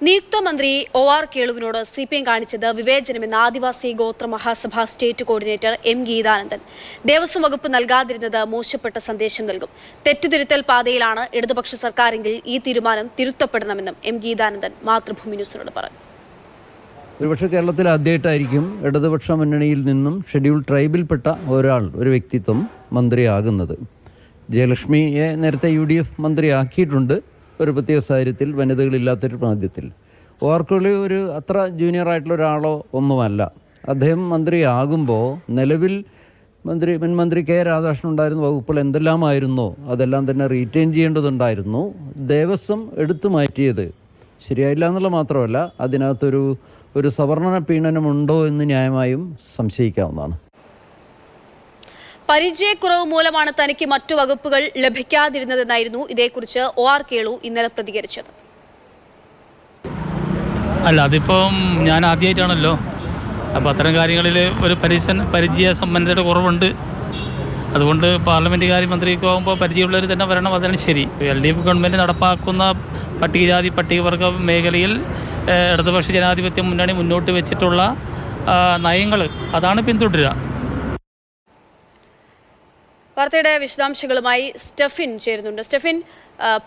നിയുക്ത മന്ത്രി ഒ.ആർ. കേളുവിനോട് സിപിഎം കാണിച്ചത് വിവേചനമെന്ന് ആദിവാസി ഗോത്ര Mahasabha state coordinator M Geethanandan. Devaswom വകുപ്പ് നൽകാതിരുന്നത് മോശപ്പെട്ട സന്ദേശം നൽകും. തെറ്റുതിരുത്തൽ പാതയിലാണ് ഇടതുപക്ഷ സർക്കാരെങ്കിൽ ഈ തീരുമാനം തിരുത്തപ്പെടണമെന്നും എം ഗീതാനന്ദൻ മാതൃഭൂമി ന്യൂസിനോട് പറഞ്ഞു. ഒരുപക്ഷെ കേരളത്തിൽ ആദ്യമായിട്ടായിരിക്കും ഇടതുപക്ഷ മുന്നണിയിൽ നിന്നും ഷെഡ്യൂൾ ട്രൈബിൽപ്പെട്ട ഒരു വ്യക്തിത്വം മന്ത്രിയാകുന്നത്. ജയലക്ഷ്മിയെ നേരത്തെ UDF മന്ത്രിയാക്കിയിട്ടുണ്ട്. ഒരു പ്രത്യേക സാഹചര്യത്തിൽ വനിതകളില്ലാത്തൊരു പ്രാന്ത്യത്തിൽ. ഒ.ആർ. കേളു ഒരു അത്ര ജൂനിയർ ആയിട്ടുള്ള ഒരാളോ ഒന്നുമല്ല. അദ്ദേഹം മന്ത്രിയാകുമ്പോൾ നിലവിൽ മുൻമന്ത്രി കെ രാധാകൃഷ്ണൻ ഉണ്ടായിരുന്ന വകുപ്പുകൾ എന്തെല്ലാമായിരുന്നോ അതെല്ലാം തന്നെ റീറ്റെയിൻ ചെയ്യേണ്ടതുണ്ടായിരുന്നു. ദേവസ്വം എടുത്തു മാറ്റിയത് ശരിയായില്ല എന്നുള്ള മാത്രമല്ല, അതിനകത്തൊരു സവർണ പീഡനമുണ്ടോ എന്ന് ന്യായമായും സംശയിക്കാവുന്നതാണ്. പരിചയക്കുറവ് മൂലമാണ് തനിക്ക് മറ്റു വകുപ്പുകൾ ലഭിക്കാതിരുന്നതെന്നായിരുന്നു ഇതേക്കുറിച്ച് ഒ.ആർ. കേളു ഇന്നലെ പ്രതികരിച്ചത്. അല്ല, അതിപ്പം ഞാൻ ആദ്യമായിട്ടാണല്ലോ. അപ്പോൾ അത്തരം കാര്യങ്ങളിൽ ഒരു പരിചയ സമ്പന്നതയുടെ കുറവുണ്ട്. അതുകൊണ്ട് പാർലമെൻറ്റ് കാര്യമന്ത്രിക്ക് ആകുമ്പോൾ പരിചയമുള്ളവർ തന്നെ വരണം, അതാണ് ശരി. LDF ഗവൺമെൻറ് നടപ്പാക്കുന്ന പട്ടികജാതി പട്ടികവർഗ മേഖലയിൽ ഇടതുപക്ഷ ജനാധിപത്യ മുന്നണി മുന്നോട്ട് വെച്ചിട്ടുള്ള നയങ്ങൾ അതാണ് പിന്തുടരുക. വാർത്തയുടെ വിശദാംശങ്ങളുമായി സ്റ്റെഫിൻ ചേരുന്നുണ്ട്. സ്റ്റെഫിൻ,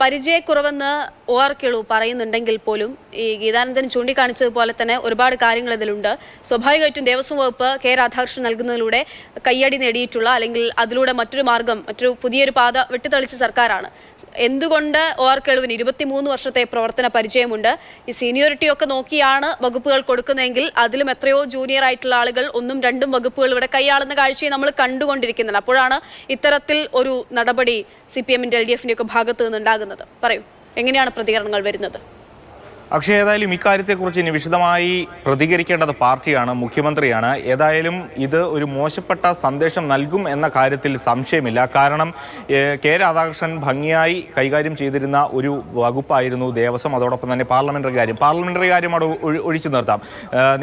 പരിചയക്കുറവെന്ന് ഒ.ആർ. കേളു പറയുന്നുണ്ടെങ്കിൽ പോലും ഈ ഗീതാനന്ദൻ ചൂണ്ടിക്കാണിച്ചതുപോലെ തന്നെ ഒരുപാട് കാര്യങ്ങൾ ഇതിലുണ്ട്. സ്വാഭാവികമായിട്ടും ദേവസ്വം വകുപ്പ് കെ രാധാകൃഷ്ണൻ നൽകുന്നതിലൂടെ കയ്യടി നേടിയിട്ടുള്ള, അല്ലെങ്കിൽ അതിലൂടെ മറ്റൊരു പുതിയൊരു പാത വെട്ടിത്തെളിച്ച സർക്കാരാണ്. എന്തുകൊണ്ട് ഒ.ആർ. കേളുവിന് 23 വർഷത്തെ പ്രവർത്തന പരിചയമുണ്ട്. ഈ സീനിയോറിറ്റി ഒക്കെ നോക്കിയാണ് വകുപ്പുകൾ കൊടുക്കുന്നതെങ്കിൽ അതിലും എത്രയോ ജൂനിയർ ആയിട്ടുള്ള ആളുകൾ 1ഉം 2ഉം വകുപ്പുകൾ ഇവിടെ കൈയാളുന്ന കാഴ്ചയെ നമ്മൾ കണ്ടുകൊണ്ടിരിക്കുന്നത്. അപ്പോഴാണ് ഇത്തരത്തിൽ ഒരു നടപടി CPM-ന്റെ LDF-ന്റെ ഒക്കെ ഭാഗത്ത് നിന്നുണ്ടാകുന്നത്. പറയൂ, എങ്ങനെയാണ് പ്രതികരണങ്ങൾ വരുന്നത്? പക്ഷേ ഏതായാലും ഇക്കാര്യത്തെക്കുറിച്ച് ഇനി വിശദമായി പ്രതികരിക്കേണ്ടത് പാർട്ടിയാണ്, മുഖ്യമന്ത്രിയാണ്. ഏതായാലും ഇത് ഒരു മോശപ്പെട്ട സന്ദേശം നൽകും എന്ന കാര്യത്തിൽ സംശയമില്ല. കാരണം കെ രാധാകൃഷ്ണൻ ഭംഗിയായി കൈകാര്യം ചെയ്തിരുന്ന ഒരു വകുപ്പായിരുന്നു ദേവസ്വം. അതോടൊപ്പം തന്നെ പാർലമെൻ്ററി കാര്യം അവിടെ ഒഴിച്ചു നിർത്താം.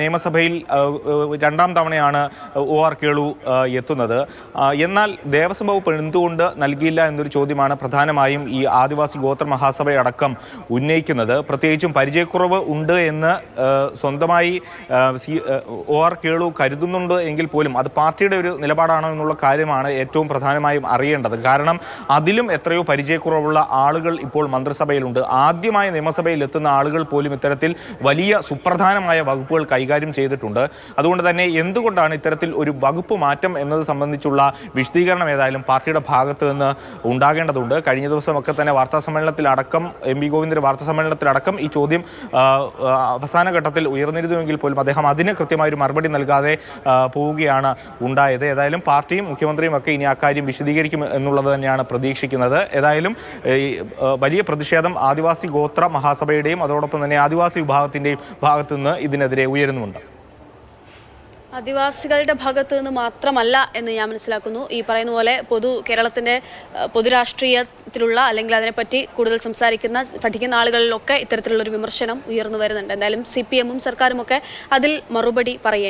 നിയമസഭയിൽ 2ാം തവണയാണ് ഒ.ആർ. കേളു എത്തുന്നത്. എന്നാൽ ദേവസ്വം വകുപ്പ് എന്തുകൊണ്ട് നൽകിയില്ല എന്നൊരു ചോദ്യമാണ് പ്രധാനമായും ഈ ആദിവാസി ഗോത്ര മഹാസഭയടക്കം ഉന്നയിക്കുന്നത്. പ്രത്യേകിച്ചും പരിചയക്കുറവ് ഉണ്ട് എന്ന് സ്വന്തമായി ഒ.ആർ. കേളു കരുതുന്നുണ്ട് എങ്കിൽ പോലും അത് പാർട്ടിയുടെ ഒരു നിലപാടാണോ എന്നുള്ള കാര്യമാണ് ഏറ്റവും പ്രധാനമായും അറിയേണ്ടത്. കാരണം അതിലും എത്രയോ പരിചയക്കുറവുള്ള ആളുകൾ ഇപ്പോൾ മന്ത്രിസഭയിലുണ്ട്. ആദ്യമായി നിയമസഭയിൽ എത്തുന്ന ആളുകൾ പോലും ഇത്തരത്തിൽ വലിയ സുപ്രധാനമായ വകുപ്പുകൾ കൈകാര്യം ചെയ്തിട്ടുണ്ട്. അതുകൊണ്ട് തന്നെ എന്തുകൊണ്ടാണ് ഇത്തരത്തിൽ ഒരു വകുപ്പ് മാറ്റം എന്നത് സംബന്ധിച്ചുള്ള വിശദീകരണം ഏതായാലും പാർട്ടിയുടെ ഭാഗത്ത് നിന്ന് ഉണ്ടാകേണ്ടതുണ്ട്. കഴിഞ്ഞ ദിവസമൊക്കെ തന്നെ വാർത്താസമ്മേളനത്തിലടക്കം MP ഗോവിന്ദന്റെ വാർത്താസമ്മേളനത്തിലടക്കം ഈ ചോദ്യം അവസാന ഘട്ടത്തിൽ ഉയർന്നിരുന്നുവെങ്കിൽ പോലും അദ്ദേഹം അതിന് കൃത്യമായൊരു മറുപടി നൽകാതെ പോവുകയാണ് ഉണ്ടായത്. ഏതായാലും പാർട്ടിയും മുഖ്യമന്ത്രിയും ഒക്കെ ഇനി അക്കാര്യം വിശദീകരിക്കും എന്നുള്ളത് തന്നെയാണ് പ്രതീക്ഷിക്കുന്നത്. ഏതായാലും വലിയ പ്രതിഷേധം ആദിവാസി ഗോത്ര മഹാസഭയുടെയും അതോടൊപ്പം തന്നെ ആദിവാസി വിഭാഗത്തിൻ്റെയും ഭാഗത്തു നിന്ന് ഇതിനെതിരെ ഉയരുന്നുമുണ്ട്. ആദിവാസികളുടെ ഭാഗത്ത് നിന്ന് മാത്രമല്ല എന്ന് ഞാൻ മനസ്സിലാക്കുന്നു. ഈ പറയുന്ന പോലെ കേരളത്തിൻ്റെ പൊതുരാഷ്ട്രീയത്തിലുള്ള, അല്ലെങ്കിൽ അതിനെപ്പറ്റി കൂടുതൽ പഠിക്കുന്ന ആളുകളിലൊക്കെ ഇത്തരത്തിലുള്ളൊരു വിമർശനം ഉയർന്നു വരുന്നുണ്ട്. എന്തായാലും CPM-ഉം സർക്കാരും ഒക്കെ അതിൽ മറുപടി പറയേണ്ടി